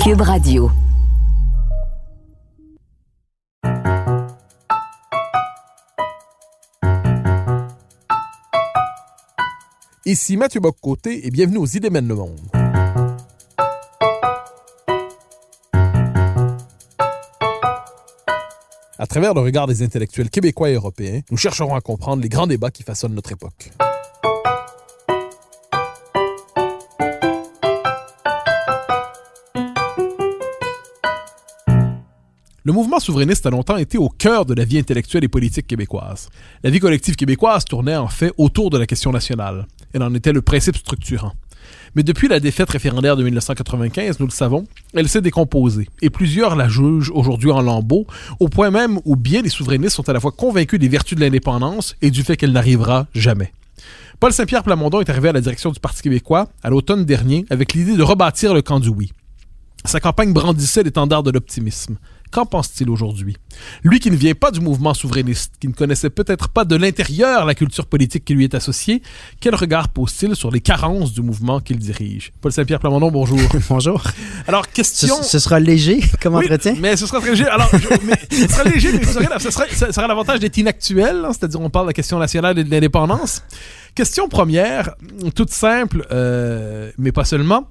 Cube Radio. Ici Mathieu Bock-Côté et bienvenue aux Idées mènent le monde. À travers le regard des intellectuels québécois et européens, nous chercherons à comprendre les grands débats qui façonnent notre époque. Le mouvement souverainiste a longtemps été au cœur de la vie intellectuelle et politique québécoise. La vie collective québécoise tournait en fait autour de la question nationale. Elle en était le principe structurant. Mais depuis la défaite référendaire de 1995, nous le savons, elle s'est décomposée. Et plusieurs la jugent aujourd'hui en lambeaux, au point même où bien les souverainistes sont à la fois convaincus des vertus de l'indépendance et du fait qu'elle n'arrivera jamais. Paul Saint-Pierre Plamondon est arrivé à la direction du Parti québécois à l'automne dernier avec l'idée de rebâtir le camp du oui. Sa campagne brandissait l'étendard de l'optimisme. Qu'en pense-t-il aujourd'hui? Lui qui ne vient pas du mouvement souverainiste, qui ne connaissait peut-être pas de l'intérieur la culture politique qui lui est associée, quel regard pose-t-il sur les carences du mouvement qu'il dirige? Paul Saint-Pierre Plamondon, bonjour. Bonjour. Alors, question... Ce sera léger comme entretien? Oui, mais ce sera très léger. Alors, ce sera léger, mais ça sera l'avantage d'être inactuel, hein, c'est-à-dire on parle de la question nationale et de l'indépendance. Question première, toute simple, mais pas seulement.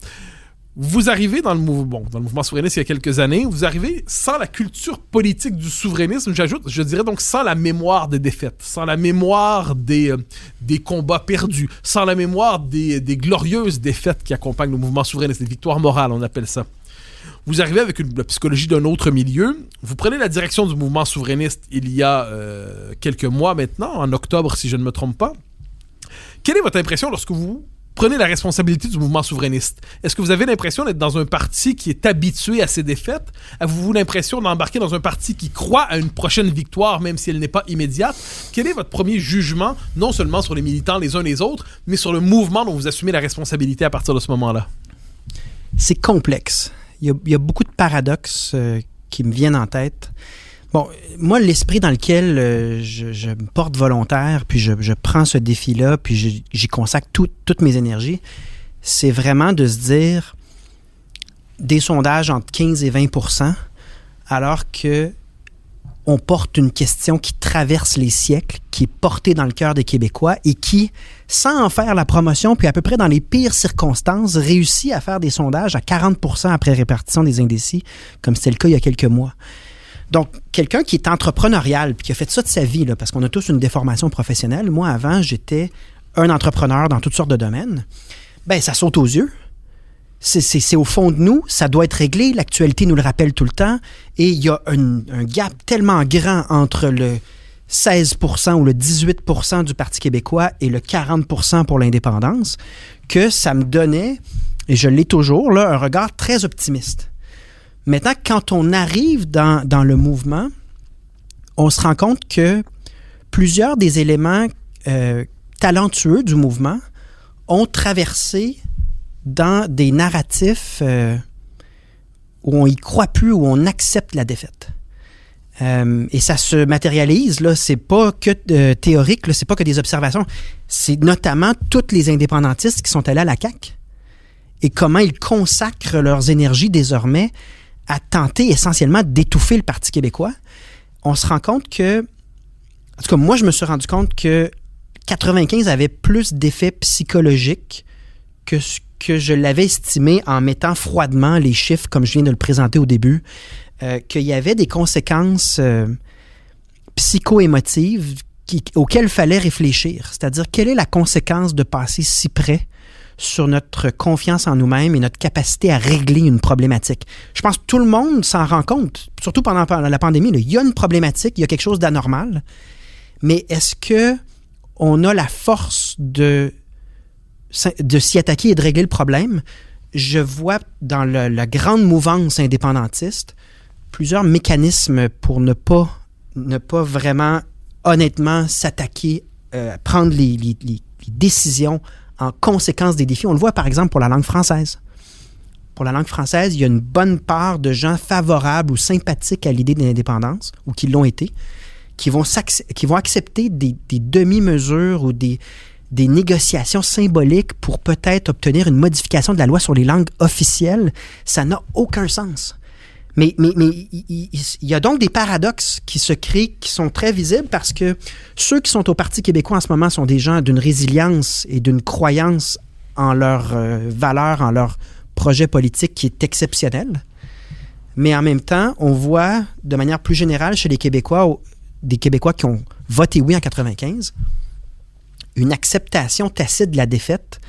Vous arrivez dans le mouvement souverainiste il y a quelques années, vous arrivez sans la culture politique du souverainisme, je dirais donc sans la mémoire des défaites, sans la mémoire des combats perdus, sans la mémoire des glorieuses défaites qui accompagnent le mouvement souverainiste, les victoires morales, on appelle ça. Vous arrivez avec la psychologie d'un autre milieu, vous prenez la direction du mouvement souverainiste il y a quelques mois maintenant, en octobre si je ne me trompe pas. Quelle est votre impression lorsque vous prenez la responsabilité du mouvement souverainiste? Est-ce que vous avez l'impression d'être dans un parti qui est habitué à ses défaites? Avez-vous l'impression d'embarquer dans un parti qui croit à une prochaine victoire, même si elle n'est pas immédiate? Quel est votre premier jugement, non seulement sur les militants les uns les autres, mais sur le mouvement dont vous assumez la responsabilité à partir de ce moment-là? C'est complexe. Il y a beaucoup de paradoxes qui me viennent en tête. Bon, moi, l'esprit dans lequel je me porte volontaire, puis je prends ce défi-là, puis j'y consacre toutes mes énergies, c'est vraiment de se dire des sondages entre 15 et 20%, alors que on porte une question qui traverse les siècles, qui est portée dans le cœur des Québécois et qui, sans en faire la promotion, puis à peu près dans les pires circonstances, réussit à faire des sondages à 40% après répartition des indécis, comme c'était le cas il y a quelques mois. Donc, quelqu'un qui est entrepreneurial puis qui a fait ça de sa vie, là, parce qu'on a tous une déformation professionnelle. Moi, avant, j'étais un entrepreneur dans toutes sortes de domaines. Bien, ça saute aux yeux. C'est au fond de nous. Ça doit être réglé. L'actualité nous le rappelle tout le temps. Et il y a un gap tellement grand entre le 16% ou le 18% du Parti québécois et le 40% pour l'indépendance que ça me donnait, et je l'ai toujours, là, un regard très optimiste. Maintenant, quand on arrive dans le mouvement, on se rend compte que plusieurs des éléments talentueux du mouvement ont traversé dans des narratifs où on y croit plus, où on accepte la défaite. Et ça se matérialise, là, c'est pas que théorique, là, c'est pas que des observations, c'est notamment tous les indépendantistes qui sont allés à la CAQ et comment ils consacrent leurs énergies désormais à tenter essentiellement d'étouffer le Parti québécois. On se rend compte que, en tout cas, moi, je me suis rendu compte que 95 avait plus d'effets psychologiques que ce que je l'avais estimé en mettant froidement les chiffres, comme je viens de le présenter au début, qu'il y avait des conséquences psycho-émotives auxquelles il fallait réfléchir. C'est-à-dire, quelle est la conséquence de passer si près sur notre confiance en nous-mêmes et notre capacité à régler une problématique. Je pense que tout le monde s'en rend compte, surtout pendant la pandémie. Là, il y a une problématique, il y a quelque chose d'anormal, mais est-ce qu'on a la force de s'y attaquer et de régler le problème? Je vois dans la grande mouvance indépendantiste plusieurs mécanismes pour ne pas vraiment, honnêtement, s'attaquer, prendre les décisions en conséquence des défis. On le voit, par exemple, pour la langue française. Pour la langue française, il y a une bonne part de gens favorables ou sympathiques à l'idée de l'indépendance, ou qui l'ont été, qui vont accepter des demi-mesures ou des des négociations symboliques pour peut-être obtenir une modification de la loi sur les langues officielles, ça n'a aucun sens. Mais il y a donc des paradoxes qui se créent, qui sont très visibles parce que ceux qui sont au Parti québécois en ce moment sont des gens d'une résilience et d'une croyance en leurs valeurs, en leur projet politique qui est exceptionnel. Mais en même temps, on voit de manière plus générale chez les Québécois, des Québécois qui ont voté oui en 95, une acceptation tacite de la défaite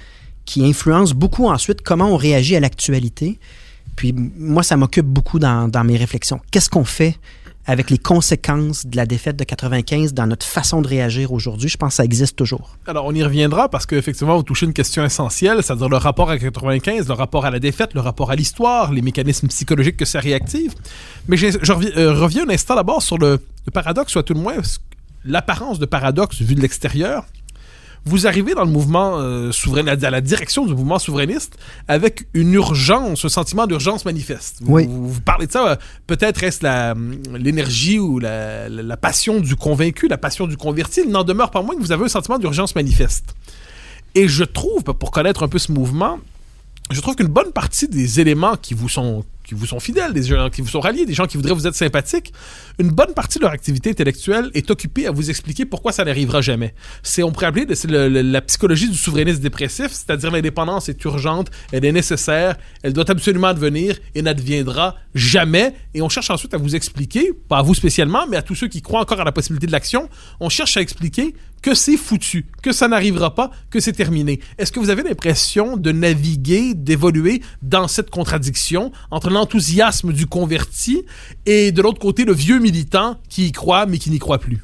qui influence beaucoup ensuite comment on réagit à l'actualité. Puis moi, ça m'occupe beaucoup dans mes réflexions. Qu'est-ce qu'on fait avec les conséquences de la défaite de 95 dans notre façon de réagir aujourd'hui? Je pense que ça existe toujours. Alors, on y reviendra parce qu'effectivement, vous touchez une question essentielle, c'est-à-dire le rapport à 95, le rapport à la défaite, le rapport à l'histoire, les mécanismes psychologiques que ça réactive. Mais je reviens un instant d'abord sur le paradoxe, ou à tout le moins l'apparence de paradoxe vu de l'extérieur. Vous arrivez dans le mouvement souverainiste, à la direction du mouvement souverainiste, avec une urgence, un sentiment d'urgence manifeste. Oui. Vous parlez de ça, peut-être est-ce l'énergie ou la passion du convaincu, la passion du converti. Il n'en demeure pas moins que vous avez un sentiment d'urgence manifeste. Et je trouve, pour connaître un peu ce mouvement, je trouve qu'une bonne partie des éléments qui vous sont fidèles, des gens qui vous sont ralliés, des gens qui voudraient vous être sympathiques, une bonne partie de leur activité intellectuelle est occupée à vous expliquer pourquoi ça n'arrivera jamais. On pourrait appeler la psychologie du souverainisme dépressif, c'est-à-dire l'indépendance est urgente, elle est nécessaire, elle doit absolument advenir et n'adviendra jamais. Et on cherche ensuite à vous expliquer, pas à vous spécialement, mais à tous ceux qui croient encore à la possibilité de l'action, on cherche à expliquer que c'est foutu, que ça n'arrivera pas, que c'est terminé. Est-ce que vous avez l'impression de naviguer, d'évoluer dans cette contradiction entre l'enthousiasme du converti et de l'autre côté le vieux militant qui y croit mais qui n'y croit plus?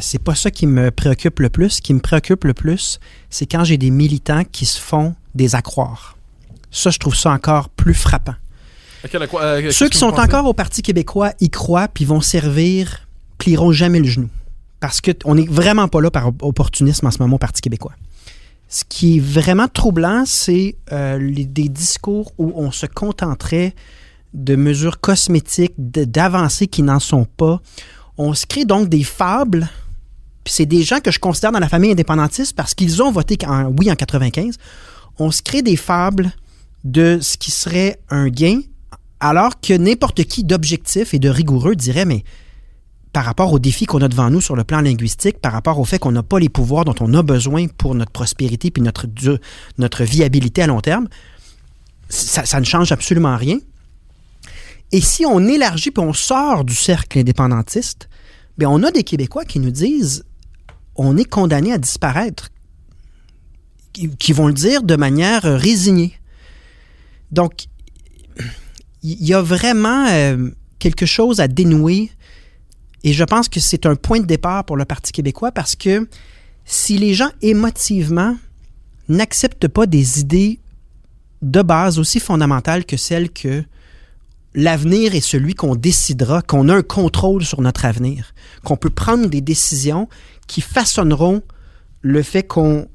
C'est pas ça qui me préoccupe le plus. Ce qui me préoccupe le plus, c'est quand j'ai des militants qui se font des accroires. Ça, je trouve ça encore plus frappant. Ceux qui sont encore au Parti québécois y croient puis vont servir, plieront jamais le genou. Parce qu'on n'est vraiment pas là par opportunisme en ce moment au Parti québécois. Ce qui est vraiment troublant, c'est des discours où on se contenterait de mesures cosmétiques, d'avancées qui n'en sont pas. On se crée donc des fables, puis c'est des gens que je considère dans la famille indépendantiste parce qu'ils ont voté oui en 95. On se crée des fables de ce qui serait un gain, alors que n'importe qui d'objectif et de rigoureux dirait, mais par rapport aux défis qu'on a devant nous sur le plan linguistique, par rapport au fait qu'on n'a pas les pouvoirs dont on a besoin pour notre prospérité puis notre viabilité à long terme, ça ne change absolument rien. Et si on élargit puis on sort du cercle indépendantiste, bien on a des Québécois qui nous disent on est condamné à disparaître, qui vont le dire de manière résignée. Donc, il y a vraiment quelque chose à dénouer. Et je pense que c'est un point de départ pour le Parti québécois parce que si les gens émotivement n'acceptent pas des idées de base aussi fondamentales que celles que l'avenir est celui qu'on décidera, qu'on a un contrôle sur notre avenir, qu'on peut prendre des décisions qui façonneront le fait qu'on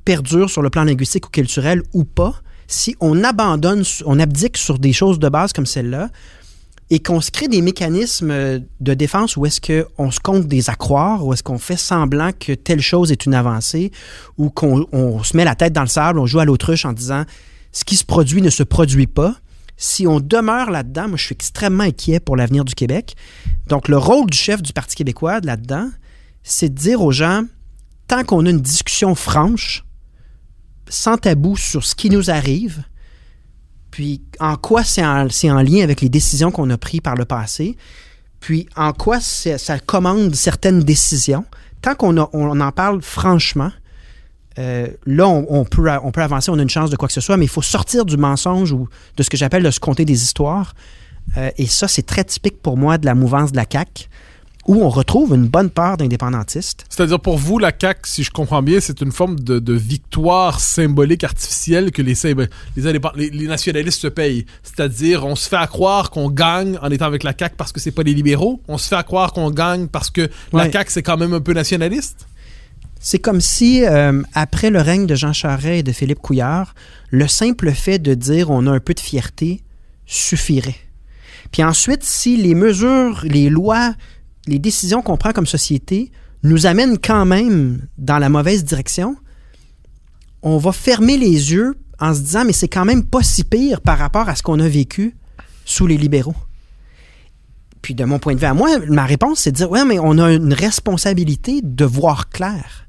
perdure sur le plan linguistique ou culturel ou pas, si on abdique sur des choses de base comme celle-là, et qu'on se crée des mécanismes de défense où est-ce qu'on se compte des accroires, où est-ce qu'on fait semblant que telle chose est une avancée, ou qu'on se met la tête dans le sable, on joue à l'autruche en disant « ce qui se produit ne se produit pas », si on demeure là-dedans, moi je suis extrêmement inquiet pour l'avenir du Québec. Donc le rôle du chef du Parti québécois là-dedans, c'est de dire aux gens, tant qu'on a une discussion franche, sans tabou sur ce qui nous arrive, puis en quoi c'est en lien avec les décisions qu'on a prises par le passé, puis en quoi ça commande certaines décisions. Tant qu'on en parle franchement, là, on peut avancer, on a une chance de quoi que ce soit, mais il faut sortir du mensonge ou de ce que j'appelle de se conter des histoires. Et ça, c'est très typique pour moi de la mouvance de la CAQ, où on retrouve une bonne part d'indépendantistes. C'est-à-dire pour vous, la CAQ, si je comprends bien, c'est une forme de victoire symbolique artificielle que les nationalistes se payent. C'est-à-dire, on se fait à croire qu'on gagne en étant avec la CAQ parce que c'est pas les libéraux. On se fait à croire qu'on gagne parce que la CAQ, c'est quand même un peu nationaliste. C'est comme si, après le règne de Jean Charest et de Philippe Couillard, le simple fait de dire on a un peu de fierté suffirait. Puis ensuite, si les mesures, les lois, les décisions qu'on prend comme société nous amène quand même dans la mauvaise direction, on va fermer les yeux en se disant « mais c'est quand même pas si pire par rapport à ce qu'on a vécu sous les libéraux ». Puis de mon point de vue à moi, ma réponse, c'est de dire « ouais, mais on a une responsabilité de voir clair.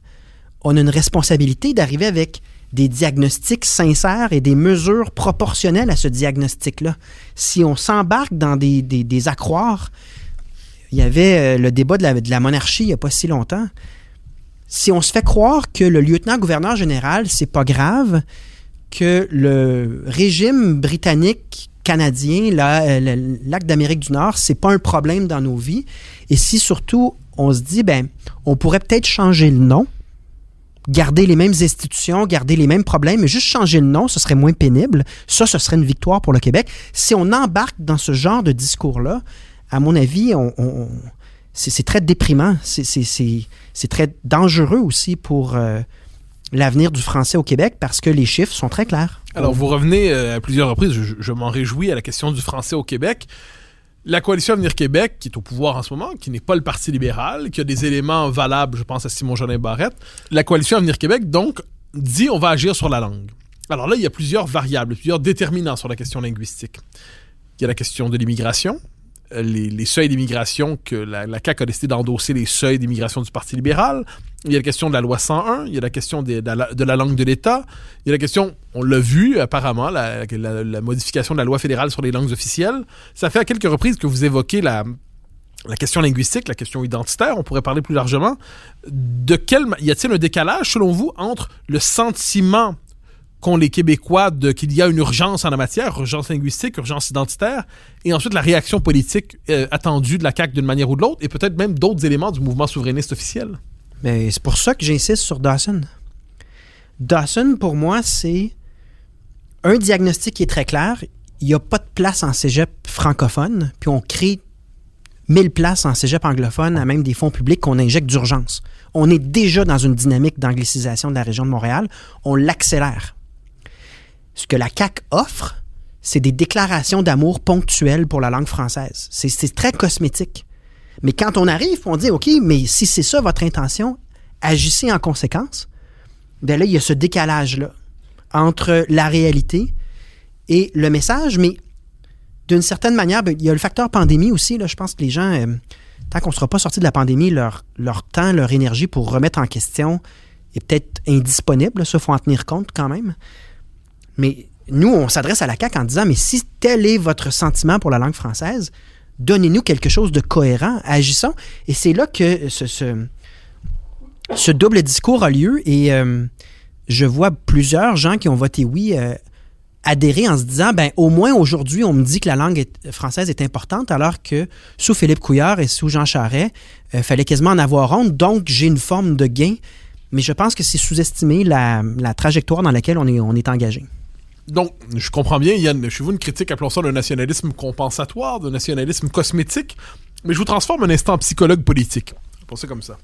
On a une responsabilité d'arriver avec des diagnostics sincères et des mesures proportionnelles à ce diagnostic-là. Si on s'embarque dans des accroires, il y avait le débat de la monarchie il n'y a pas si longtemps. Si on se fait croire que le lieutenant-gouverneur général, c'est pas grave, que le régime britannique, canadien, l'acte d'Amérique du Nord, c'est pas un problème dans nos vies, et si surtout on se dit, on pourrait peut-être changer le nom, garder les mêmes institutions, garder les mêmes problèmes, mais juste changer le nom, ce serait moins pénible. Ça, ce serait une victoire pour le Québec. Si on embarque dans ce genre de discours-là, à mon avis, c'est très déprimant. C'est très dangereux aussi pour l'avenir du français au Québec parce que les chiffres sont très clairs. Alors, vous revenez à plusieurs reprises, je m'en réjouis, à la question du français au Québec. La Coalition Avenir Québec, qui est au pouvoir en ce moment, qui n'est pas le Parti libéral, qui a des éléments valables, je pense à Simon-Jolin Barrette, la Coalition Avenir Québec, donc, dit on va agir sur la langue. Alors là, il y a plusieurs variables, plusieurs déterminants sur la question linguistique. Il y a la question de l'immigration, les seuils d'immigration que la CAQ a décidé d'endosser les seuils d'immigration du Parti libéral. Il y a la question de la loi 101, il y a la question de la langue de l'État, il y a la question, on l'a vu apparemment, la modification de la loi fédérale sur les langues officielles. Ça fait à quelques reprises que vous évoquez la question linguistique, la question identitaire, on pourrait parler plus largement. Y a-t-il un décalage, selon vous, entre le sentiment qu'ont les Québécois qu'il y a une urgence en la matière, urgence linguistique, urgence identitaire, et ensuite la réaction politique attendue de la CAQ d'une manière ou de l'autre, et peut-être même d'autres éléments du mouvement souverainiste officiel? Mais c'est pour ça que j'insiste sur Dawson. Dawson, pour moi, c'est un diagnostic qui est très clair. Il n'y a pas de place en cégep francophone, puis on crée 1000 places en cégep anglophone à même des fonds publics qu'on injecte d'urgence. On est déjà dans une dynamique d'anglicisation de la région de Montréal. On l'accélère. Ce que la CAQ offre, c'est des déclarations d'amour ponctuelles pour la langue française. C'est très cosmétique. Mais quand on arrive, on dit, OK, mais si c'est ça votre intention, agissez en conséquence. Bien là, il y a ce décalage-là entre la réalité et le message. Mais d'une certaine manière, il y a le facteur pandémie aussi. Là, je pense que les gens, tant qu'on ne sera pas sorti de la pandémie, leur temps, leur énergie pour remettre en question est peut-être indisponible. Ça, il faut en tenir compte quand même. Mais nous, on s'adresse à la CAQ en disant, mais si tel est votre sentiment pour la langue française, donnez-nous quelque chose de cohérent, agissons. Et c'est là que ce double discours a lieu et je vois plusieurs gens qui ont voté oui adhérer en se disant, au moins aujourd'hui, on me dit que la langue française est importante, alors que sous Philippe Couillard et sous Jean Charest, fallait quasiment en avoir honte, donc j'ai une forme de gain. Mais je pense que c'est sous-estimer la trajectoire dans laquelle on est engagé. Donc, je comprends bien, Yann, chez vous, une critique, appelons ça d'un nationalisme compensatoire, d'un nationalisme cosmétique, mais je vous transforme un instant en psychologue politique. Pensez comme ça.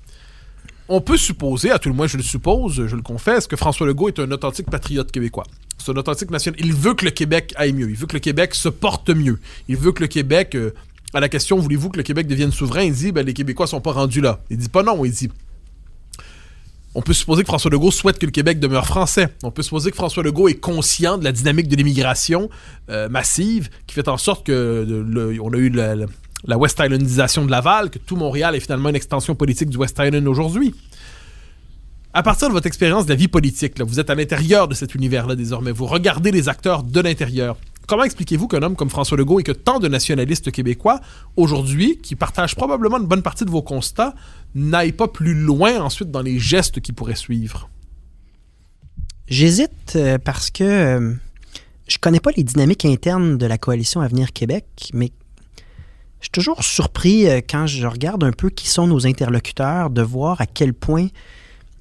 On peut supposer, à tout le moins je le suppose, je le confesse, que François Legault est un authentique patriote québécois. C'est un authentique national. Il veut que le Québec aille mieux. Il veut que le Québec se porte mieux. Il veut que le Québec, à la question, voulez-vous que le Québec devienne souverain, il dit, les Québécois sont pas rendus là. Il dit pas non, il dit... On peut supposer que François Legault souhaite que le Québec demeure français. On peut supposer que François Legault est conscient de la dynamique de l'immigration massive qui fait en sorte que on a eu la West Islandisation de Laval, que tout Montréal est finalement une extension politique du West Island aujourd'hui. À partir de votre expérience de la vie politique, là, vous êtes à l'intérieur de cet univers-là désormais. Vous regardez les acteurs de l'intérieur. Comment expliquez-vous qu'un homme comme François Legault et que tant de nationalistes québécois, aujourd'hui, qui partagent probablement une bonne partie de vos constats, n'aillent pas plus loin ensuite dans les gestes qui pourraient suivre? J'hésite parce que je connais pas les dynamiques internes de la Coalition Avenir Québec, mais je suis toujours surpris quand je regarde un peu qui sont nos interlocuteurs de voir à quel point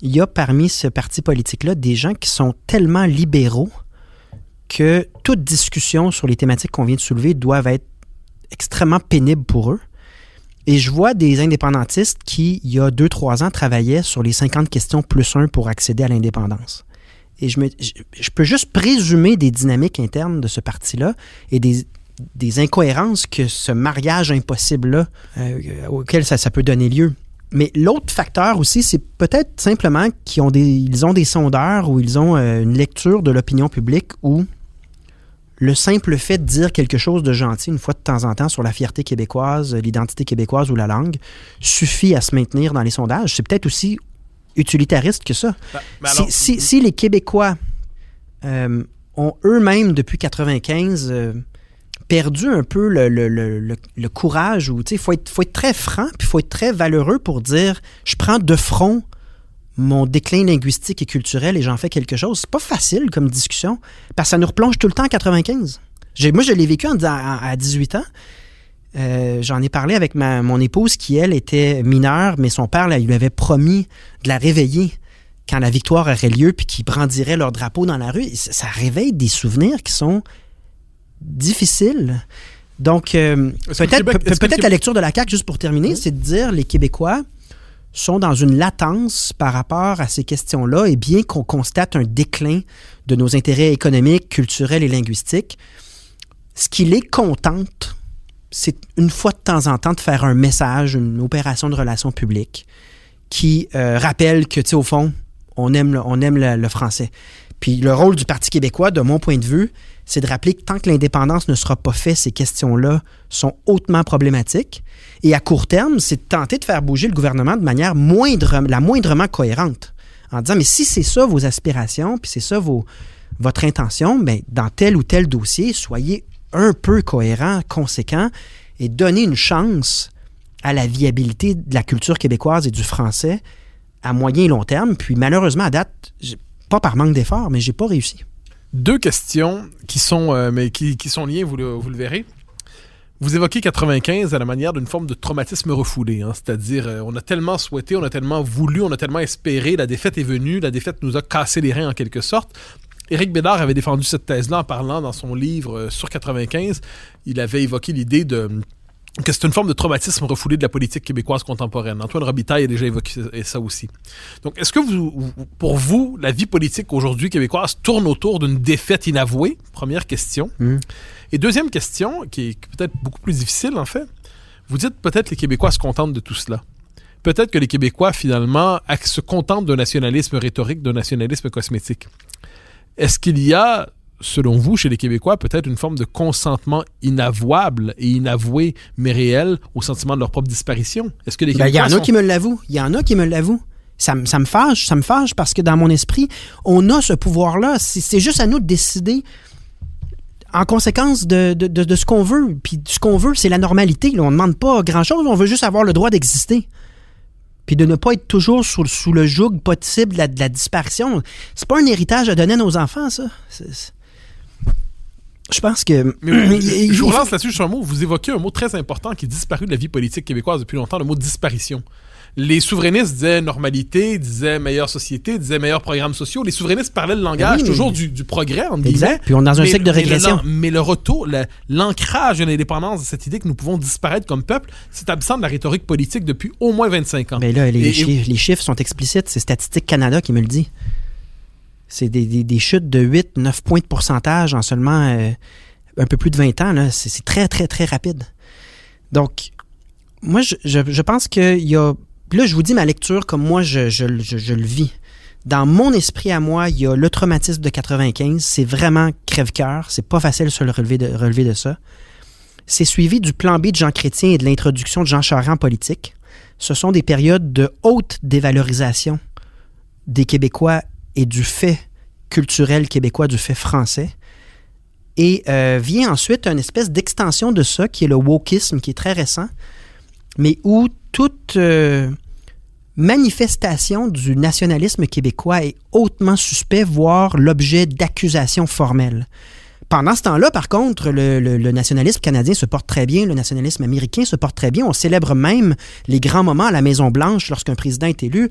il y a parmi ce parti politique-là des gens qui sont tellement libéraux que toute discussion sur les thématiques qu'on vient de soulever doivent être extrêmement pénibles pour eux. Et je vois des indépendantistes qui, il y a 2-3 ans, travaillaient sur les 50 questions plus 1 pour accéder à l'indépendance. Et je peux juste présumer des dynamiques internes de ce parti-là et des incohérences que ce mariage impossible-là, auquel ça peut donner lieu. Mais l'autre facteur aussi, c'est peut-être simplement qu'ils ont ils ont des sondeurs ou ils ont une lecture de l'opinion publique où le simple fait de dire quelque chose de gentil une fois de temps en temps sur la fierté québécoise, l'identité québécoise ou la langue suffit à se maintenir dans les sondages. C'est peut-être aussi utilitariste que ça. Alors, si les Québécois ont eux-mêmes, depuis 1995, perdu un peu le courage, ou il faut être très franc, puis il faut être très valeureux pour dire « je prends de front mon déclin linguistique et culturel et j'en fais quelque chose ». C'est pas facile comme discussion, parce que ça nous replonge tout le temps en 1995. Moi, je l'ai vécu à 18 ans. J'en ai parlé avec mon épouse qui, elle, était mineure, mais son père lui avait promis de la réveiller quand la victoire aurait lieu puis qu'ils brandiraient leur drapeau dans la rue. Ça réveille des souvenirs qui sont difficiles. Donc, peut-être la lecture de la CAQ, juste pour terminer, c'est de dire les Québécois sont dans une latence par rapport à ces questions-là, et bien qu'on constate un déclin de nos intérêts économiques, culturels et linguistiques, ce qui les contente, c'est une fois de temps en temps de faire un message, une opération de relations publiques qui rappelle que, tu sais, au fond, on aime le français. Puis le rôle du Parti québécois, de mon point de vue, c'est de rappeler que tant que l'indépendance ne sera pas faite, ces questions-là sont hautement problématiques. Et à court terme, c'est de tenter de faire bouger le gouvernement de manière la moindrement cohérente. En disant, mais si c'est ça vos aspirations, puis c'est ça votre intention, bien, dans tel ou tel dossier, soyez un peu cohérent, conséquent, et donnez une chance à la viabilité de la culture québécoise et du français à moyen et long terme. Puis malheureusement, à date, pas par manque d'efforts, mais j'ai pas réussi. Deux questions qui sont liées, vous le verrez. Vous évoquez 95 à la manière d'une forme de traumatisme refoulé, hein? C'est-à-dire on a tellement souhaité, on a tellement voulu, on a tellement espéré, la défaite est venue, la défaite nous a cassé les reins en quelque sorte. Éric Bédard avait défendu cette thèse-là en parlant dans son livre sur 95. Il avait évoqué l'idée que c'est une forme de traumatisme refoulé de la politique québécoise contemporaine. Antoine Robitaille a déjà évoqué ça aussi. Donc, est-ce que pour vous, la vie politique aujourd'hui québécoise tourne autour d'une défaite inavouée? Première question. Et deuxième question, qui est peut-être beaucoup plus difficile en fait, vous dites peut-être les Québécois se contentent de tout cela. Peut-être que les Québécois, finalement, se contentent d'un nationalisme rhétorique, d'un nationalisme cosmétique. Est-ce qu'il y a, selon vous, chez les Québécois, peut-être une forme de consentement inavouable et inavoué, mais réel, au sentiment de leur propre disparition? Est-ce que les Québécois il y en a qui me l'avouent. Il y en a qui me l'avouent. Ça me fâche parce que dans mon esprit, on a ce pouvoir-là. C'est juste à nous de décider en conséquence de ce qu'on veut. Puis ce qu'on veut, c'est la normalité. Là. On ne demande pas grand-chose, on veut juste avoir le droit d'exister. Puis de ne pas être toujours sous le joug possible de la disparition. C'est pas un héritage à donner à nos enfants, ça. Je pense que... je vous relance là-dessus sur un mot. Vous évoquez un mot très important qui est disparu de la vie politique québécoise depuis longtemps, le mot disparition. Les souverainistes disaient normalité, disaient meilleure société, disaient meilleurs programmes sociaux. Les souverainistes parlaient le langage toujours du progrès, entre guillemets. Exact. Puis on est dans un cycle de régression. Mais le retour, l'ancrage de l'indépendance de cette idée que nous pouvons disparaître comme peuple, c'est absent de la rhétorique politique depuis au moins 25 ans. Mais là, les chiffres sont explicites. C'est Statistique Canada qui me le dit. C'est des chutes de 8-9 points de pourcentage en seulement un peu plus de 20 ans. Là. C'est très, très, très rapide. Donc, moi, je pense qu'il y a... Là, je vous dis ma lecture comme moi, je le vis. Dans mon esprit à moi, il y a le traumatisme de 95. C'est vraiment crève-cœur. C'est pas facile de se relever de ça. C'est suivi du plan B de Jean Chrétien et de l'introduction de Jean Charest en politique. Ce sont des périodes de haute dévalorisation des Québécois et du fait culturel québécois, du fait français. Et vient ensuite une espèce d'extension de ça, qui est le wokisme, qui est très récent, mais où toute manifestation du nationalisme québécois est hautement suspect, voire l'objet d'accusations formelles. Pendant ce temps-là, par contre, le nationalisme canadien se porte très bien, le nationalisme américain se porte très bien. On célèbre même les grands moments à la Maison-Blanche lorsqu'un président est élu.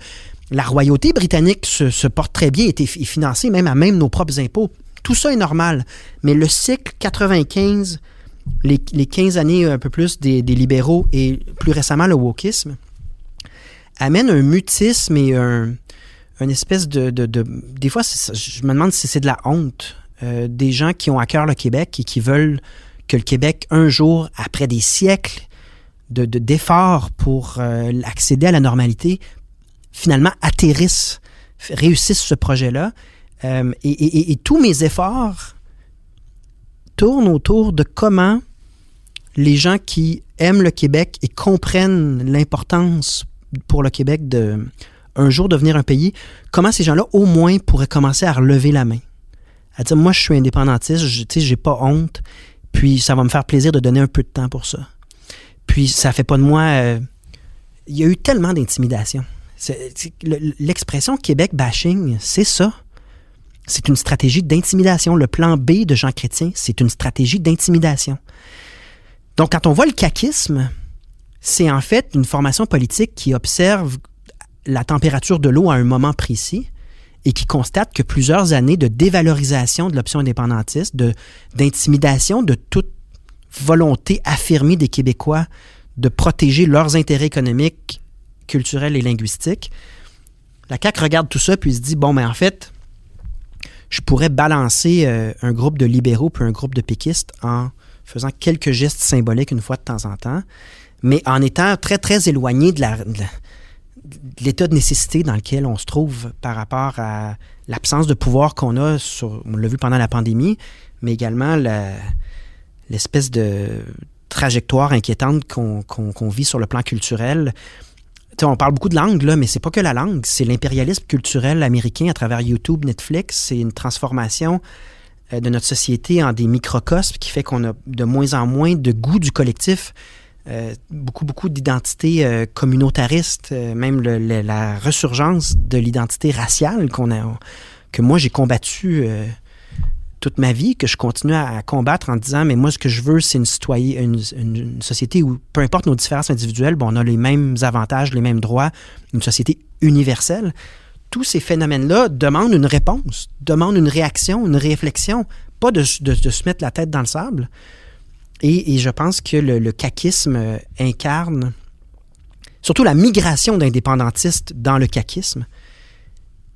La royauté britannique se porte très bien, est financée même à même nos propres impôts. Tout ça est normal. Mais le cycle 95, les 15 années un peu plus des libéraux et plus récemment le wokisme, amène un mutisme et une espèce de... Des fois, je me demande si c'est de la honte. Des gens qui ont à cœur le Québec et qui veulent que le Québec, un jour, après des siècles d'efforts pour accéder à la normalité, finalement réussissent ce projet-là. Et tous mes efforts tournent autour de comment les gens qui aiment le Québec et comprennent l'importance pour le Québec de un jour devenir un pays, comment ces gens-là au moins pourraient commencer à relever la main. À dire, moi je suis indépendantiste, j'ai pas honte, puis ça va me faire plaisir de donner un peu de temps pour ça. Puis ça fait pas de moi... il y a eu tellement d'intimidation. L'expression Québec bashing, c'est ça. C'est une stratégie d'intimidation. Le plan B de Jean Chrétien, c'est une stratégie d'intimidation. Donc, quand on voit le caquisme, c'est en fait une formation politique qui observe la température de l'eau à un moment précis et qui constate que plusieurs années de dévalorisation de l'option indépendantiste, d'intimidation de toute volonté affirmée des Québécois de protéger leurs intérêts économiques, culturels et linguistiques, la CAQ regarde tout ça puis se dit, bon, mais en fait, je pourrais balancer un groupe de libéraux puis un groupe de péquistes en faisant quelques gestes symboliques une fois de temps en temps, mais en étant très, très éloigné de l'état de nécessité dans lequel on se trouve par rapport à l'absence de pouvoir qu'on a, on l'a vu pendant la pandémie, mais également l'espèce de trajectoire inquiétante qu'on vit sur le plan culturel. T'sais, on parle beaucoup de langue, là, mais c'est pas que la langue, c'est l'impérialisme culturel américain à travers YouTube, Netflix. C'est une transformation de notre société en des microcosmes qui fait qu'on a de moins en moins de goût du collectif, beaucoup d'identités communautaristes, même la ressurgence de l'identité raciale que moi j'ai combattue toute ma vie, que je continue à combattre en disant, mais moi, ce que je veux, c'est une société où, peu importe nos différences individuelles, on a les mêmes avantages, les mêmes droits, une société universelle. Tous ces phénomènes-là demandent une réponse, demandent une réaction, une réflexion, pas de se mettre la tête dans le sable. Et je pense que le caquisme incarne, surtout la migration d'indépendantistes dans le caquisme,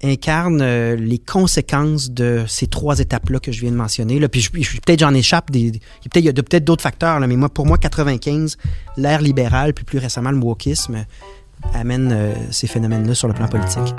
incarne les conséquences de ces trois étapes-là que je viens de mentionner. Là. Puis peut-être j'en échappe. Il y a peut-être d'autres facteurs, là, mais pour moi, 95, l'ère libérale, puis plus récemment le wokisme, amène ces phénomènes-là sur le plan politique.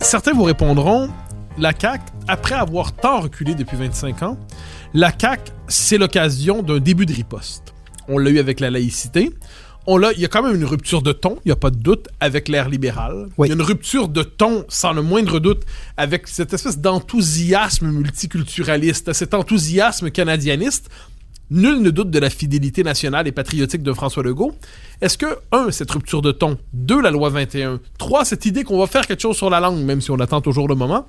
Certains vous répondront, la CAQ, après avoir tant reculé depuis 25 ans, la CAQ, c'est l'occasion d'un début de riposte. On l'a eu avec la laïcité. Il y a quand même une rupture de ton, il n'y a pas de doute, avec l'ère libérale. Oui. Il y a une rupture de ton, sans le moindre doute, avec cette espèce d'enthousiasme multiculturaliste, cet enthousiasme canadianiste. Nul ne doute de la fidélité nationale et patriotique de François Legault. Est-ce que, 1, cette rupture de ton, 2, la loi 21, 3, cette idée qu'on va faire quelque chose sur la langue, même si on attend toujours le moment,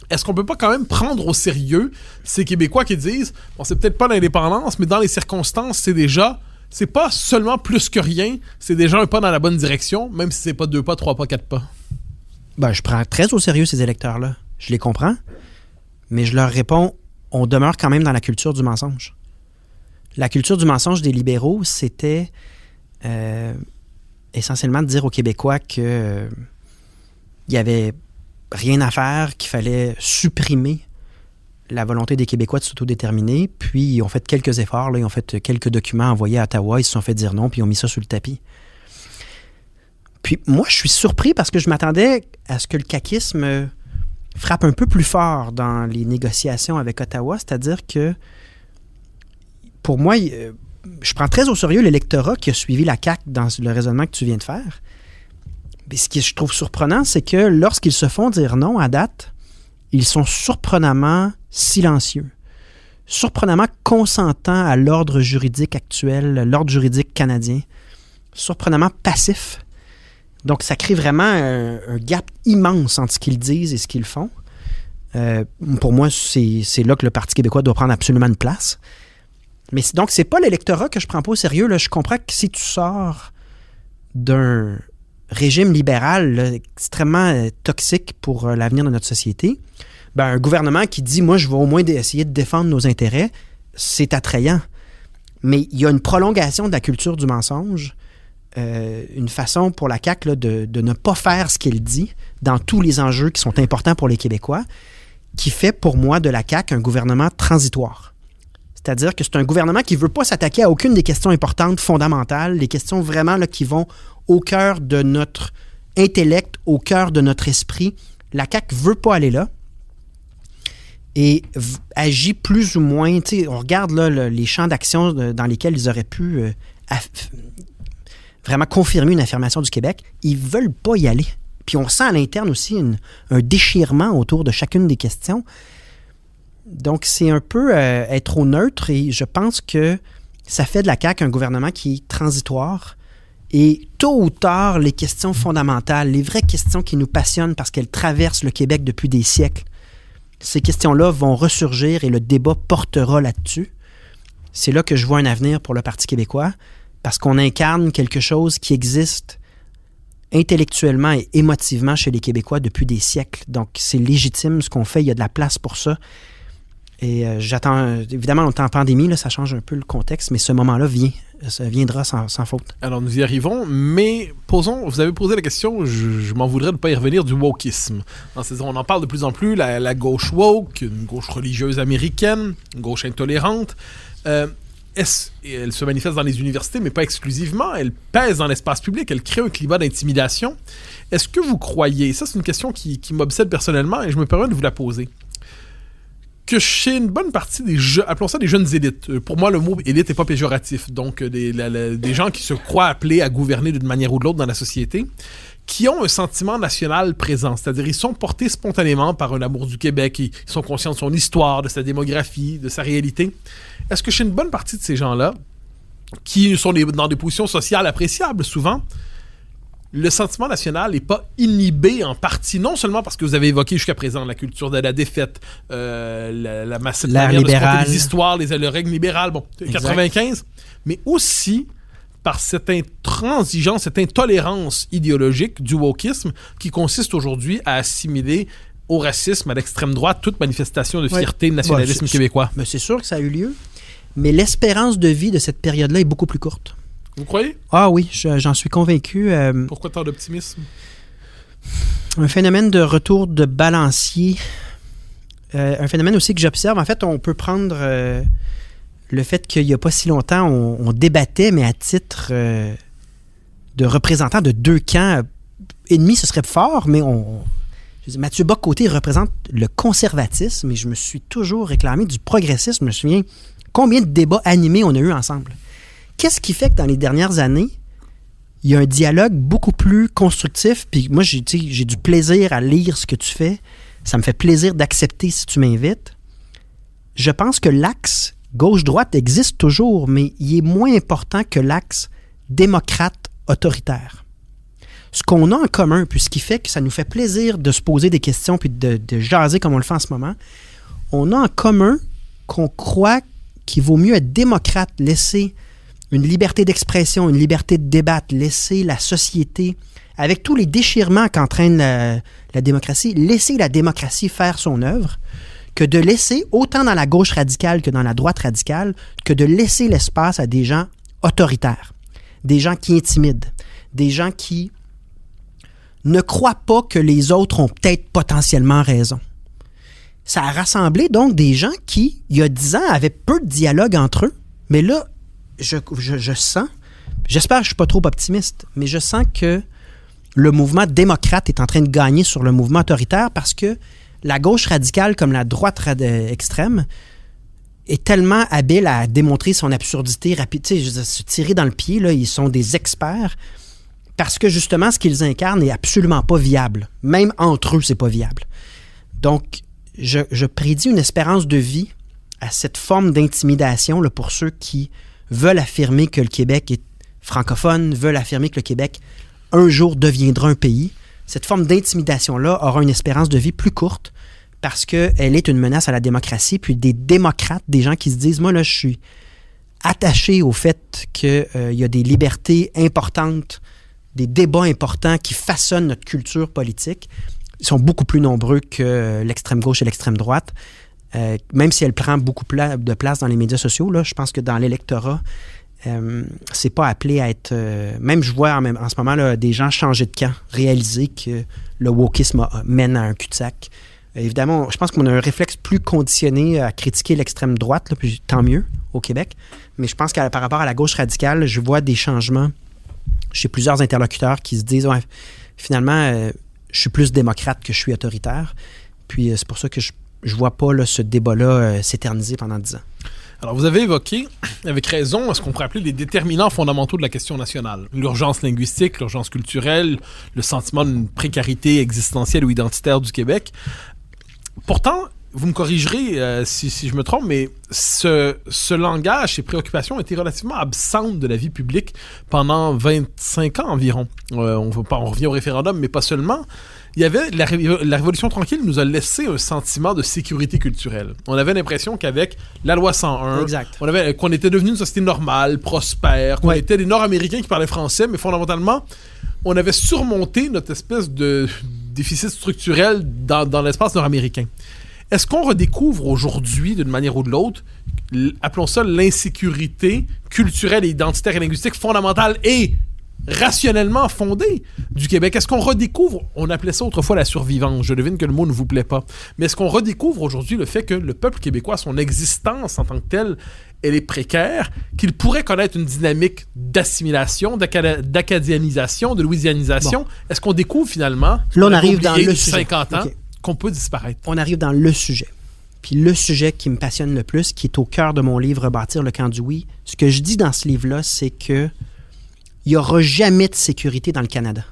est-ce qu'on peut pas quand même prendre au sérieux ces Québécois qui disent, bon, c'est peut-être pas l'indépendance, mais dans les circonstances, c'est pas seulement plus que rien, c'est déjà un pas dans la bonne direction, même si c'est pas 2 pas, 3 pas, 4 pas. Ben, je prends très au sérieux ces électeurs-là. Je les comprends, mais je leur réponds, on demeure quand même dans la culture du mensonge. La culture du mensonge des libéraux, c'était essentiellement de dire aux Québécois qu'il y avait rien à faire, qu'il fallait supprimer la volonté des Québécois de s'autodéterminer. Puis, ils ont fait quelques efforts. Là, ils ont fait quelques documents envoyés à Ottawa. Ils se sont fait dire non, puis ils ont mis ça sur le tapis. Puis, moi, je suis surpris parce que je m'attendais à ce que le caquisme frappe un peu plus fort dans les négociations avec Ottawa. C'est-à-dire que pour moi, je prends très au sérieux l'électorat qui a suivi la CAQ dans le raisonnement que tu viens de faire. Mais ce que je trouve surprenant, c'est que lorsqu'ils se font dire non à date, ils sont surprenamment silencieux, surprenamment consentants à l'ordre juridique actuel, l'ordre juridique canadien, surprenamment passifs. Donc, ça crée vraiment un gap immense entre ce qu'ils disent et ce qu'ils font. Pour moi, c'est là que le Parti québécois doit prendre absolument une place. Mais donc, c'est pas l'électorat que je prends pas au sérieux. Là. Je comprends que si tu sors d'un régime libéral là, extrêmement toxique pour l'avenir de notre société, ben, un gouvernement qui dit « moi, je vais au moins essayer de défendre nos intérêts », c'est attrayant. Mais il y a une prolongation de la culture du mensonge, une façon pour la CAQ là, de ne pas faire ce qu'elle dit dans tous les enjeux qui sont importants pour les Québécois, qui fait pour moi de la CAQ un gouvernement transitoire. C'est-à-dire que c'est un gouvernement qui ne veut pas s'attaquer à aucune des questions importantes, fondamentales, les questions vraiment là, qui vont au cœur de notre intellect, au cœur de notre esprit. La CAQ ne veut pas aller là et agit plus ou moins... On regarde là, les champs d'action dans lesquels ils auraient pu vraiment confirmer une affirmation du Québec. Ils ne veulent pas y aller. Puis on sent à l'interne aussi un déchirement autour de chacune des questions. Donc, c'est un peu être au neutre et je pense que ça fait de la CAQ un gouvernement qui est transitoire. Et tôt ou tard, les questions fondamentales, les vraies questions qui nous passionnent parce qu'elles traversent le Québec depuis des siècles, ces questions-là vont ressurgir et le débat portera là-dessus. C'est là que je vois un avenir pour le Parti québécois parce qu'on incarne quelque chose qui existe intellectuellement et émotivement chez les Québécois depuis des siècles. Donc, c'est légitime ce qu'on fait. Il y a de la place pour ça. Et j'attends... Évidemment, on est en pandémie, là, ça change un peu le contexte, mais ce moment-là ça viendra sans faute. Alors, nous y arrivons, mais vous avez posé la question, je m'en voudrais de ne pas y revenir, du wokisme. On en parle de plus en plus, la gauche woke, une gauche religieuse américaine, une gauche intolérante. Elle se manifeste dans les universités, mais pas exclusivement. Elle pèse dans l'espace public. Elle crée un climat d'intimidation. Est-ce que vous croyez, ça c'est une question qui m'obsède personnellement et je me permets de vous la poser, que chez une bonne partie des appelons ça des jeunes élites, pour moi le mot élite n'est pas péjoratif, donc des gens qui se croient appelés à gouverner d'une manière ou de l'autre dans la société, qui ont un sentiment national présent, c'est-à-dire ils sont portés spontanément par un amour du Québec, ils sont conscients de son histoire, de sa démographie, de sa réalité. Est-ce que chez une bonne partie de ces gens-là, qui sont dans des positions sociales appréciables souvent, le sentiment national n'est pas inhibé en partie, non seulement parce que vous avez évoqué jusqu'à présent la culture de la défaite, la manière de se raconter des histoires, le règne libéral, 95, mais aussi par cette intransigeance, cette intolérance idéologique du wokisme qui consiste aujourd'hui à assimiler au racisme, à l'extrême droite, toute manifestation de fierté, de nationalisme québécois. Mais c'est sûr que ça a eu lieu, mais l'espérance de vie de cette période-là est beaucoup plus courte. Vous croyez? Ah oui, j'en suis convaincu. Pourquoi tant d'optimisme? Un phénomène de retour de balancier. Un phénomène aussi que j'observe. En fait, on peut prendre le fait qu'il n'y a pas si longtemps, on débattait, mais à titre de représentant de deux camps ennemis, ce serait fort, mais Mathieu Bock-Côté représente le conservatisme et je me suis toujours réclamé du progressisme. Je me souviens combien de débats animés on a eu ensemble. Qu'est-ce qui fait que dans les dernières années, il y a un dialogue beaucoup plus constructif? Puis moi, j'ai du plaisir à lire ce que tu fais. Ça me fait plaisir d'accepter si tu m'invites. Je pense que l'axe gauche-droite existe toujours, mais il est moins important que l'axe démocrate-autoritaire. Ce qu'on a en commun, puis ce qui fait que ça nous fait plaisir de se poser des questions puis de jaser comme on le fait en ce moment, on a en commun qu'on croit qu'il vaut mieux être démocrate, laisser une liberté d'expression, une liberté de débattre, laisser la société, avec tous les déchirements qu'entraîne la démocratie, laisser la démocratie faire son œuvre, que de laisser, autant dans la gauche radicale que dans la droite radicale, que de laisser l'espace à des gens autoritaires, des gens qui intimident, des gens qui ne croient pas que les autres ont peut-être potentiellement raison. Ça a rassemblé donc des gens qui, il y a 10 ans, avaient peu de dialogue entre eux, mais là, je sens, j'espère que je ne suis pas trop optimiste, mais je sens que le mouvement démocrate est en train de gagner sur le mouvement autoritaire parce que la gauche radicale comme la droite extrême est tellement habile à démontrer son absurdité rapide. Tu sais, se tirer dans le pied, là, ils sont des experts parce que justement, ce qu'ils incarnent n'est absolument pas viable. Même entre eux, c'est pas viable. Donc, je prédis une espérance de vie à cette forme d'intimidation là, pour ceux qui veulent affirmer que le Québec est francophone, veulent affirmer que le Québec, un jour, deviendra un pays. Cette forme d'intimidation-là aura une espérance de vie plus courte parce qu'elle est une menace à la démocratie. Puis des démocrates, des gens qui se disent, moi, là, je suis attaché au fait qu'il y a des libertés importantes, des débats importants qui façonnent notre culture politique. Ils sont beaucoup plus nombreux que l'extrême gauche et l'extrême droite. même si elle prend beaucoup de place dans les médias sociaux, là, je pense que dans l'électorat, c'est pas appelé à être... même je vois en ce moment là, des gens changer de camp, réaliser que le wokisme mène à un cul-de-sac. Évidemment, je pense qu'on a un réflexe plus conditionné à critiquer l'extrême droite, là, puis tant mieux au Québec. Mais je pense que par rapport à la gauche radicale, je vois des changements chez plusieurs interlocuteurs qui se disent ouais, finalement, je suis plus démocrate que je suis autoritaire. Puis c'est pour ça que je vois pas là, ce débat-là s'éterniser pendant 10 ans. Alors, vous avez évoqué, avec raison, ce qu'on pourrait appeler les déterminants fondamentaux de la question nationale. L'urgence linguistique, l'urgence culturelle, le sentiment d'une précarité existentielle ou identitaire du Québec. Pourtant, vous me corrigerez si je me trompe, mais ce langage, ces préoccupations étaient relativement absentes de la vie publique pendant 25 ans environ. On revient au référendum, mais pas seulement. Il y avait la Révolution tranquille nous a laissé un sentiment de sécurité culturelle. On avait l'impression qu'avec la loi 101, qu'on était devenu une société normale, prospère, qu'on était des Nord-Américains qui parlaient français, mais fondamentalement, on avait surmonté notre espèce de déficit structurel dans l'espace nord-américain. Est-ce qu'on redécouvre aujourd'hui, d'une manière ou de l'autre, appelons ça l'insécurité culturelle et identitaire et linguistique fondamentale et rationnellement fondée du Québec? Est-ce qu'on redécouvre, on appelait ça autrefois la survivance, je devine que le mot ne vous plaît pas, mais est-ce qu'on redécouvre aujourd'hui le fait que le peuple québécois, son existence en tant que telle, elle est précaire, qu'il pourrait connaître une dynamique d'assimilation, d'acadianisation, de louisianisation? Bon. Est-ce qu'on découvre finalement, là on arrive dans le 50 ans, qu'on peut disparaître? On arrive dans le sujet. Puis le sujet qui me passionne le plus, qui est au cœur de mon livre « Bâtir le camp du oui », ce que je dis dans ce livre-là, c'est que il n'y aura jamais de sécurité dans le Canada.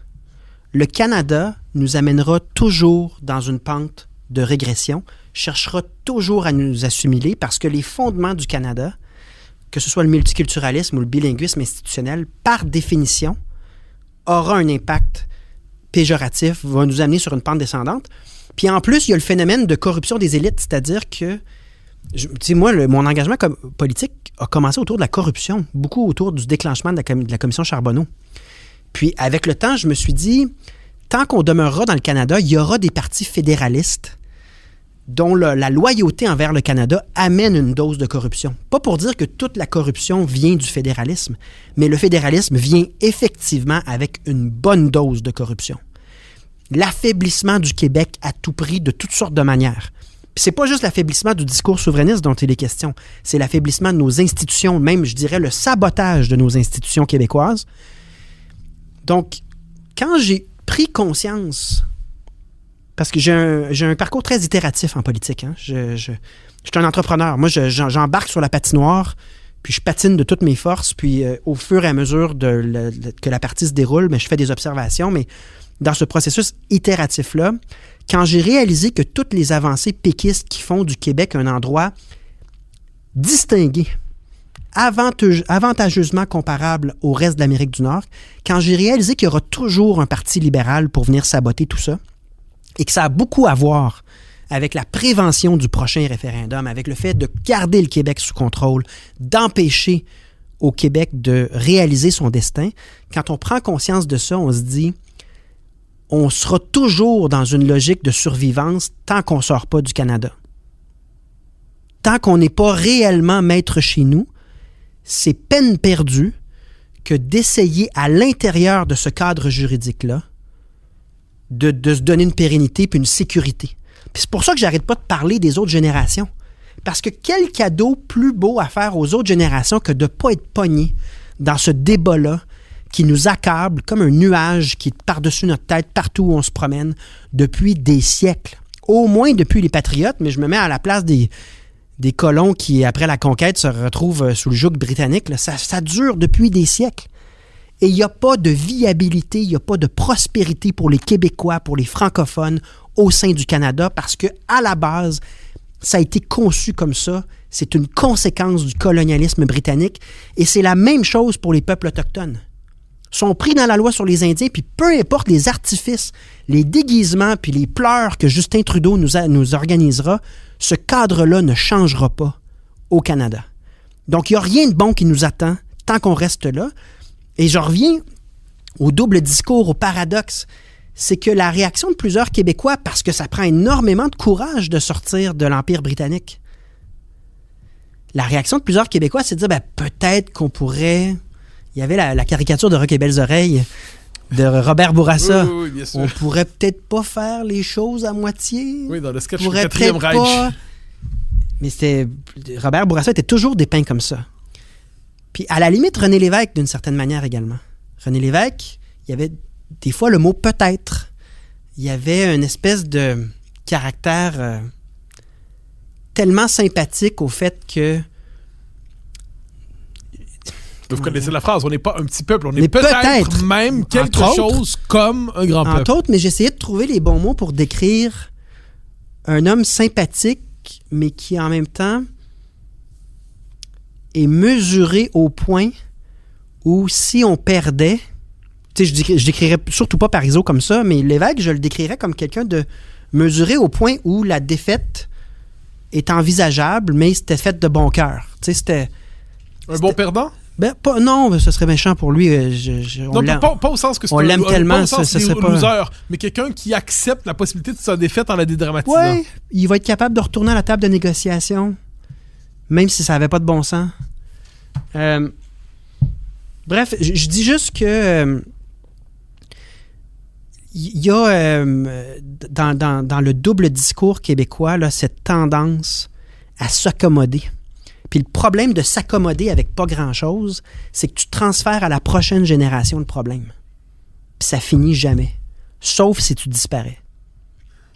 Le Canada nous amènera toujours dans une pente de régression, cherchera toujours à nous assimiler parce que les fondements du Canada, que ce soit le multiculturalisme ou le bilinguisme institutionnel, par définition, aura un impact péjoratif, va nous amener sur une pente descendante. Puis en plus, il y a le phénomène de corruption des élites, c'est-à-dire que mon engagement politique a commencé autour de la corruption, beaucoup autour du déclenchement de la commission Charbonneau. Puis, avec le temps, je me suis dit, tant qu'on demeurera dans le Canada, il y aura des partis fédéralistes dont la loyauté envers le Canada amène une dose de corruption. Pas pour dire que toute la corruption vient du fédéralisme, mais le fédéralisme vient effectivement avec une bonne dose de corruption. L'affaiblissement du Québec à tout prix, de toutes sortes de manières. Puis c'est pas juste l'affaiblissement du discours souverainiste dont il est question, c'est l'affaiblissement de nos institutions, même, je dirais, le sabotage de nos institutions québécoises. Donc, quand j'ai pris conscience, parce que j'ai un parcours très itératif en politique, hein, je suis un entrepreneur. Moi, j'embarque sur la patinoire, puis je patine de toutes mes forces, puis au fur et à mesure que la partie se déroule, je fais des observations, mais dans ce processus itératif-là, quand j'ai réalisé que toutes les avancées péquistes qui font du Québec un endroit distingué, avantageusement comparable au reste de l'Amérique du Nord, quand j'ai réalisé qu'il y aura toujours un parti libéral pour venir saboter tout ça, et que ça a beaucoup à voir avec la prévention du prochain référendum, avec le fait de garder le Québec sous contrôle, d'empêcher au Québec de réaliser son destin, quand on prend conscience de ça, on se dit... on sera toujours dans une logique de survivance tant qu'on ne sort pas du Canada. Tant qu'on n'est pas réellement maître chez nous, c'est peine perdue que d'essayer à l'intérieur de ce cadre juridique-là de se donner une pérennité puis une sécurité. Puis c'est pour ça que j'arrête pas de parler des autres générations. Parce que quel cadeau plus beau à faire aux autres générations que de ne pas être pogné dans ce débat-là qui nous accable comme un nuage qui est par-dessus notre tête partout où on se promène depuis des siècles. Au moins depuis les Patriotes, mais je me mets à la place des colons qui, après la conquête, se retrouvent sous le joug britannique. Là. Ça dure depuis des siècles. Et il n'y a pas de viabilité, il n'y a pas de prospérité pour les Québécois, pour les francophones au sein du Canada parce que à la base, ça a été conçu comme ça. C'est une conséquence du colonialisme britannique et c'est la même chose pour les peuples autochtones. Sont pris dans la loi sur les Indiens, puis peu importe les artifices, les déguisements, puis les pleurs que Justin Trudeau nous organisera, ce cadre-là ne changera pas au Canada. Donc, il n'y a rien de bon qui nous attend tant qu'on reste là. Et je reviens au double discours, au paradoxe. c'est que la réaction de plusieurs Québécois, parce que ça prend énormément de courage de sortir de l'Empire britannique, la réaction de plusieurs Québécois, c'est de dire, peut-être qu'on pourrait... Il y avait la caricature de Roch et Belles Oreilles de Robert Bourassa. Oui, bien sûr. On pourrait peut-être pas faire les choses à moitié. Oui, dans le sketch du 4e Reich. Pas... Mais Robert Bourassa était toujours dépeint comme ça. Puis à la limite, René Lévesque, d'une certaine manière également. René Lévesque, il y avait des fois le mot peut-être. Il y avait une espèce de caractère tellement sympathique au fait que... Vous connaissez la phrase, on n'est pas un petit peuple, on est peut-être même quelque chose comme un grand peuple. Entre autres, mais j'essayais de trouver les bons mots pour décrire un homme sympathique, mais qui en même temps est mesuré au point où si on perdait, tu sais, je décrirais surtout pas Parizeau comme ça, mais Lévesque, je le décrirais comme quelqu'un de mesuré au point où la défaite est envisageable, mais c'était fait de bon cœur. Tu sais, c'était... Un bon perdant? Non, ce serait méchant pour lui. Pas au sens que c'est on l'aime tellement, ça serait pas loser, mais quelqu'un qui accepte la possibilité de sa défaite en la dédramatisant. Oui, il va être capable de retourner à la table de négociation, même si ça n'avait pas de bon sens. Bref, je dis juste que il y a dans le double discours québécois là, cette tendance à s'accommoder. Puis le problème de s'accommoder avec pas grand-chose, c'est que tu transfères à la prochaine génération le problème. Puis ça finit jamais. Sauf si tu disparais.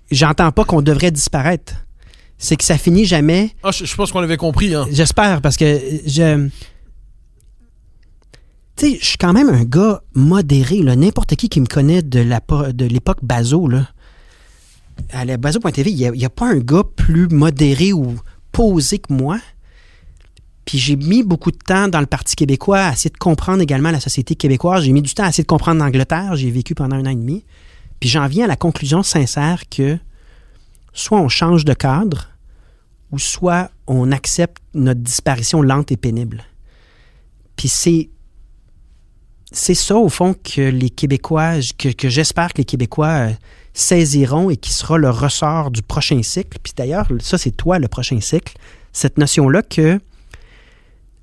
J'entends pas qu'on devrait disparaître. C'est que ça finit jamais. Ah, je pense qu'on l'avait compris. Hein. J'espère, parce que tu sais, je suis quand même un gars modéré. Là. N'importe qui me connaît de l'époque Bazo, là. À la Bazo.tv, il n'y a pas un gars plus modéré ou posé que moi. Puis j'ai mis beaucoup de temps dans le Parti québécois à essayer de comprendre également la société québécoise. J'ai mis du temps à essayer de comprendre l'Angleterre. J'y ai vécu pendant 1 an et demi. Puis j'en viens à la conclusion sincère que soit on change de cadre ou soit on accepte notre disparition lente et pénible. Puis c'est ça, au fond, que les Québécois, que j'espère que les Québécois saisiront et qui sera le ressort du prochain cycle. Puis d'ailleurs, ça, c'est toi, le prochain cycle. Cette notion-là que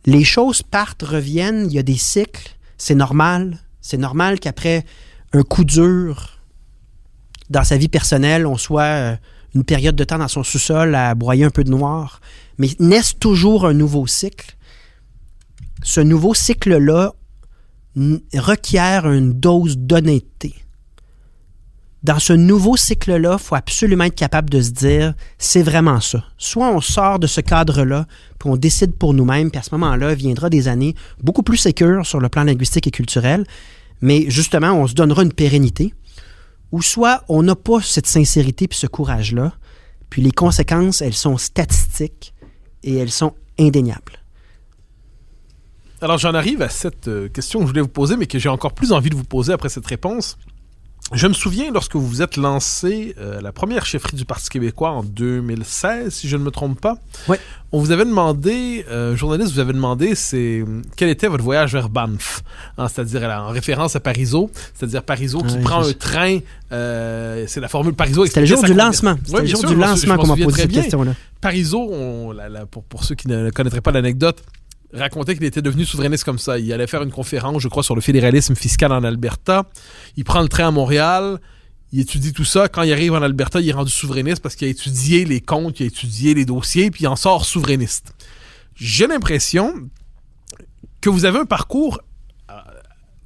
les choses partent, reviennent, il y a des cycles, c'est normal. C'est normal qu'après un coup dur dans sa vie personnelle, on soit une période de temps dans son sous-sol à broyer un peu de noir. Mais naisse toujours un nouveau cycle. Ce nouveau cycle-là requiert une dose d'honnêteté. Dans ce nouveau cycle-là, il faut absolument être capable de se dire, c'est vraiment ça. Soit on sort de ce cadre-là, puis on décide pour nous-mêmes, puis à ce moment-là, viendra des années beaucoup plus sécures sur le plan linguistique et culturel, mais justement, on se donnera une pérennité. Ou soit on n'a pas cette sincérité puis ce courage-là, puis les conséquences, elles sont statistiques et elles sont indéniables. Alors, j'en arrive à cette question que je voulais vous poser, mais que j'ai encore plus envie de vous poser après cette réponse. Je me souviens, lorsque vous vous êtes lancé à la première chefferie du Parti québécois en 2016, si je ne me trompe pas, ouais. On vous avait demandé, un journaliste vous avait demandé quel était votre voyage vers Banff, hein, c'est-à-dire en référence à Parizeau, c'est-à-dire Parizeau qui prend un train, c'est la formule Parizeau. C'était le jour du lancement. C'était le jour du lancement qu'on m'a posé cette question-là. Parizeau, pour ceux qui ne connaîtraient pas l'anecdote, racontait qu'il était devenu souverainiste comme ça. Il allait faire une conférence, je crois, sur le fédéralisme fiscal en Alberta. Il prend le train à Montréal, il étudie tout ça. Quand il arrive en Alberta, il est rendu souverainiste parce qu'il a étudié les comptes, il a étudié les dossiers, puis il en sort souverainiste. J'ai l'impression que vous avez un parcours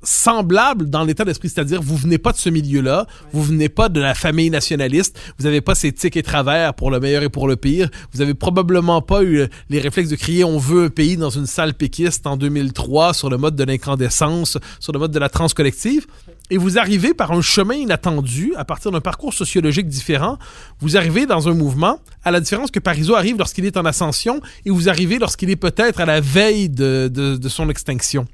semblable dans l'état d'esprit, c'est-à-dire vous venez pas de ce milieu-là, vous venez pas de la famille nationaliste, vous avez pas ces tics et travers pour le meilleur et pour le pire, vous avez probablement pas eu les réflexes de crier on veut un pays dans une salle péquiste en 2003 sur le mode de l'incandescence, sur le mode de la transe collective, et vous arrivez par un chemin inattendu, à partir d'un parcours sociologique différent, vous arrivez dans un mouvement, à la différence que Parizeau arrive lorsqu'il est en ascension, et vous arrivez lorsqu'il est peut-être à la veille de son extinction.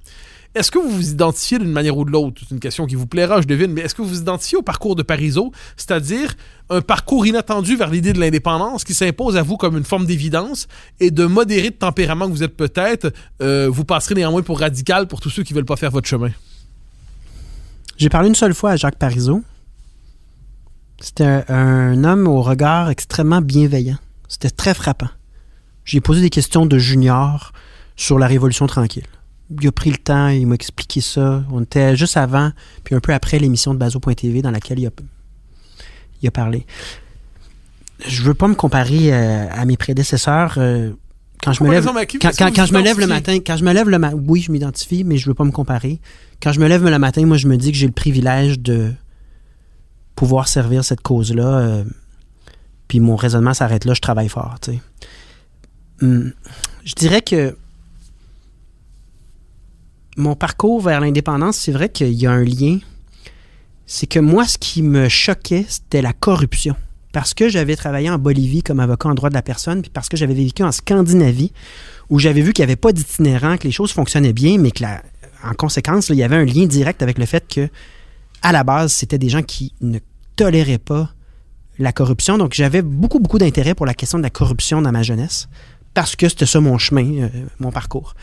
Est-ce que vous vous identifiez d'une manière ou de l'autre? C'est une question qui vous plaira, je devine, mais est-ce que vous vous identifiez au parcours de Parizeau, c'est-à-dire un parcours inattendu vers l'idée de l'indépendance qui s'impose à vous comme une forme d'évidence et de modéré de tempérament que vous êtes peut-être, vous passerez néanmoins pour radical pour tous ceux qui ne veulent pas faire votre chemin? J'ai parlé une seule fois à Jacques Parizeau, C'était un homme au regard extrêmement bienveillant. C'était très frappant. J'ai posé des questions de junior sur la Révolution tranquille. Il a pris le temps, il m'a expliqué ça. On était juste avant, puis un peu après l'émission de Bazo.tv dans laquelle il a parlé. Je veux pas me comparer à mes prédécesseurs. Quand je me lève le matin, oui, je m'identifie, mais je veux pas me comparer. Quand je me lève le matin, moi, je me dis que j'ai le privilège de pouvoir servir cette cause-là. Puis mon raisonnement s'arrête là, je travaille fort, tu sais. Je dirais que mon parcours vers l'indépendance, c'est vrai qu'il y a un lien. C'est que moi, ce qui me choquait, c'était la corruption. Parce que j'avais travaillé en Bolivie comme avocat en droit de la personne, puis parce que j'avais vécu en Scandinavie, où j'avais vu qu'il n'y avait pas d'itinérant, que les choses fonctionnaient bien, mais que en conséquence, là, il y avait un lien direct avec le fait que, à la base, c'était des gens qui ne toléraient pas la corruption. Donc, j'avais beaucoup, beaucoup d'intérêt pour la question de la corruption dans ma jeunesse, parce que c'était ça mon chemin, mon parcours.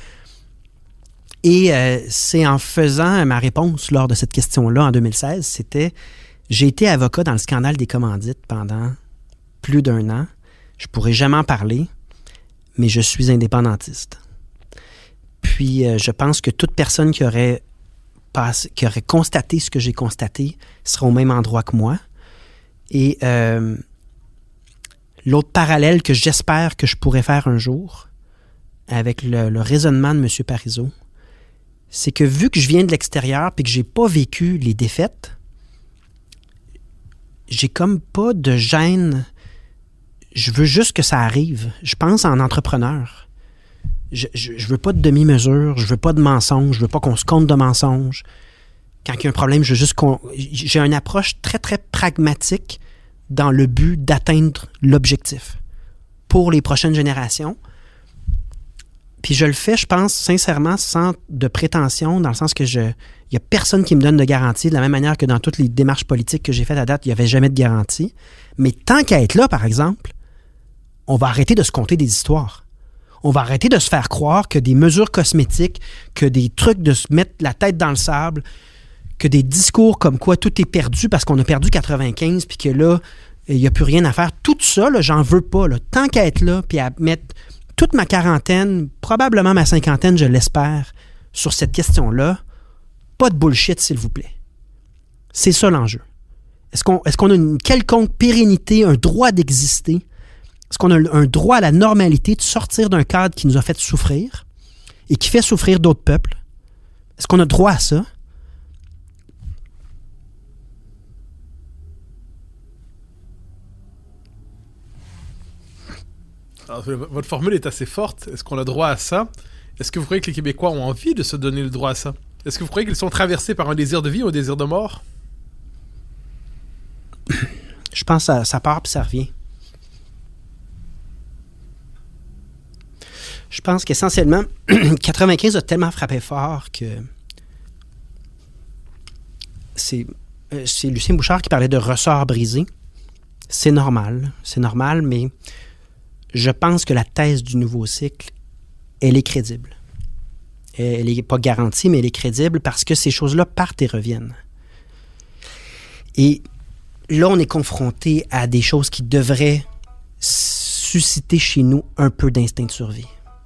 Et c'est en faisant ma réponse lors de cette question-là en 2016, c'était... J'ai été avocat dans le scandale des commandites pendant plus d'1 an. Je pourrais jamais en parler, mais je suis indépendantiste. Puis, je pense que toute personne qui aurait constaté ce que j'ai constaté sera au même endroit que moi. Et l'autre parallèle que j'espère que je pourrais faire un jour avec le raisonnement de M. Parizeau, c'est que vu que je viens de l'extérieur et que j'ai pas vécu les défaites, j'ai comme pas de gêne. Je veux juste que ça arrive. Je pense en entrepreneur. Je veux pas de demi-mesure, je veux pas de mensonges, je veux pas qu'on se compte de mensonges. Quand il y a un problème, je veux juste j'ai une approche très, très pragmatique dans le but d'atteindre l'objectif pour les prochaines générations. Puis je le fais, je pense, sincèrement, sans de prétention, dans le sens que il n'y a personne qui me donne de garantie, de la même manière que dans toutes les démarches politiques que j'ai faites à date, il n'y avait jamais de garantie. Mais tant qu'à être là, par exemple, on va arrêter de se conter des histoires. On va arrêter de se faire croire que des mesures cosmétiques, que des trucs de se mettre la tête dans le sable, que des discours comme quoi tout est perdu parce qu'on a perdu 95 puis que là, il n'y a plus rien à faire. Tout ça, là, j'en veux pas. Là. Tant qu'à être là puis à mettre toute ma quarantaine, probablement ma cinquantaine, je l'espère, sur cette question-là, pas de bullshit, s'il vous plaît. C'est ça l'enjeu. Est-ce qu'on a une quelconque pérennité, un droit d'exister? Est-ce qu'on a un droit à la normalité de sortir d'un cadre qui nous a fait souffrir et qui fait souffrir d'autres peuples? Est-ce qu'on a droit à ça? Alors, votre formule est assez forte. Est-ce qu'on a droit à ça? Est-ce que vous croyez que les Québécois ont envie de se donner le droit à ça? Est-ce que vous croyez qu'ils sont traversés par un désir de vie ou un désir de mort? Je pense que ça part puis ça revient. Je pense qu'essentiellement, 95 a tellement frappé fort que c'est Lucien Bouchard qui parlait de ressort brisé. C'est normal, mais je pense que la thèse du nouveau cycle, elle est crédible. Elle n'est pas garantie, mais elle est crédible parce que ces choses-là partent et reviennent. Et là, on est confronté à des choses qui devraient susciter chez nous un peu d'instinct de survie.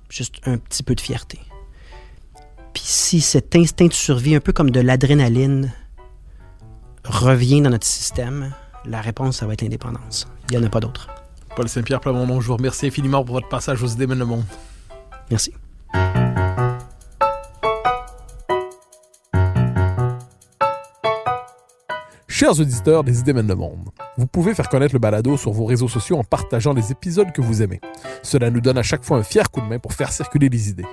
Juste un petit peu de fierté. Puis si cet instinct de survie, un peu comme de l'adrénaline, revient dans notre système, la réponse, ça va être l'indépendance. Il n'y en a pas d'autre. Paul Saint-Pierre Plamondon, je vous remercie infiniment pour votre passage aux Idées mènent le monde. Merci. Chers auditeurs des Idées mènent le monde, vous pouvez faire connaître le balado sur vos réseaux sociaux en partageant les épisodes que vous aimez. Cela nous donne à chaque fois un fier coup de main pour faire circuler les idées.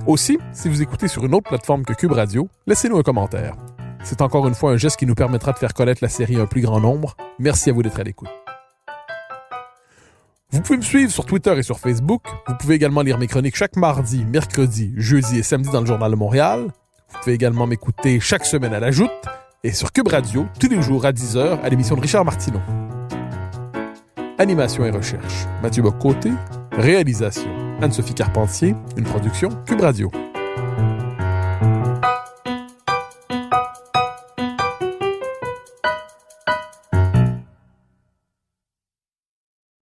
Aussi, si vous écoutez sur une autre plateforme que Cube Radio, laissez-nous un commentaire. C'est encore une fois un geste qui nous permettra de faire connaître la série à un plus grand nombre. Merci à vous d'être à l'écoute. Vous pouvez me suivre sur Twitter et sur Facebook. Vous pouvez également lire mes chroniques chaque mardi, mercredi, jeudi et samedi dans le Journal de Montréal. Vous pouvez également m'écouter chaque semaine à la Joute et sur Cube Radio, tous les jours à 10h à l'émission de Richard Martineau. Animation et recherche, Mathieu Bock-Côté. Réalisation, Anne-Sophie Carpentier. Une production Cube Radio.